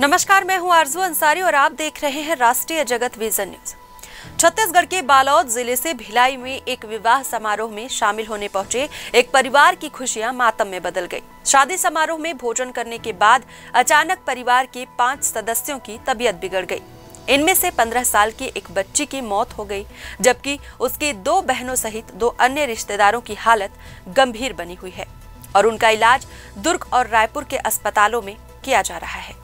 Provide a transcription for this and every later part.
नमस्कार, मैं हूं आरजू अंसारी और आप देख रहे हैं राष्ट्रीय जगत विजन न्यूज। छत्तीसगढ़ के बालोद जिले से भिलाई में एक विवाह समारोह में शामिल होने पहुंचे एक परिवार की खुशियां मातम में बदल गई। शादी समारोह में भोजन करने के बाद अचानक परिवार के 5 सदस्यों की तबीयत बिगड़ गई। इनमें से 15 साल की एक बच्ची की मौत हो गई, जबकि उसकी 2 बहनों सहित 2 अन्य रिश्तेदारों की हालत गंभीर बनी हुई है और उनका इलाज दुर्ग और रायपुर के अस्पतालों में किया जा रहा है।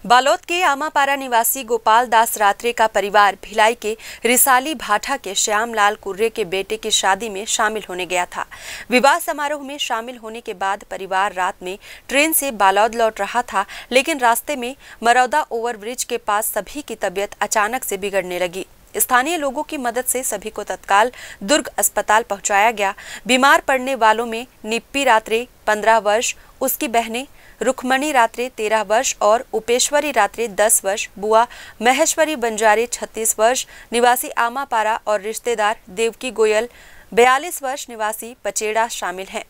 बालोद के आमापारा निवासी गोपाल दास रात्रे का परिवार भिलाई के रिसाली भाठा के श्यामलाल कुर्रे के बेटे की शादी में शामिल होने गया था। विवाह समारोह में शामिल होने के बाद परिवार रात में ट्रेन से बालोद लौट रहा था, लेकिन रास्ते में मरौदा ओवरब्रिज के पास सभी की तबीयत अचानक से बिगड़ने लगी। स्थानीय लोगों की मदद से सभी को तत्काल दुर्ग अस्पताल पहुंचाया गया। बीमार पड़ने वालों में निप्पी रात्रे 15 वर्ष, उसकी बहनें रुक्मणी रात्रे 13 वर्ष और उपेश्वरी रात्रे 10 वर्ष, बुआ महेश्वरी बंजारे 36 वर्ष निवासी आमापारा और रिश्तेदार देवकी गोयल 42 वर्ष निवासी पचेड़ा शामिल हैं।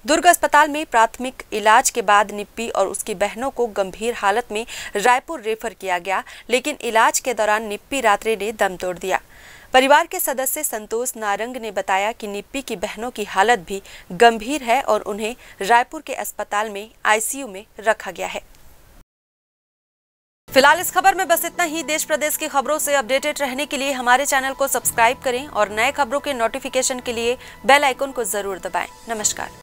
दुर्ग अस्पताल में प्राथमिक इलाज के बाद निप्पी और उसकी बहनों को गंभीर हालत में रायपुर रेफर किया गया, लेकिन इलाज के दौरान निप्पी रात्रे ने दम तोड़ दिया। परिवार के सदस्य संतोष नारंग ने बताया कि निप्पी की बहनों की हालत भी गंभीर है और उन्हें रायपुर के अस्पताल में आईसीयू में रखा गया है। फिलहाल इस खबर में बस इतना ही। देश प्रदेश की खबरों से अपडेटेड रहने के लिए हमारे चैनल को सब्सक्राइब करें और नए खबरों के नोटिफिकेशन के लिए बेल आइकन को जरूर दबाएं। नमस्कार।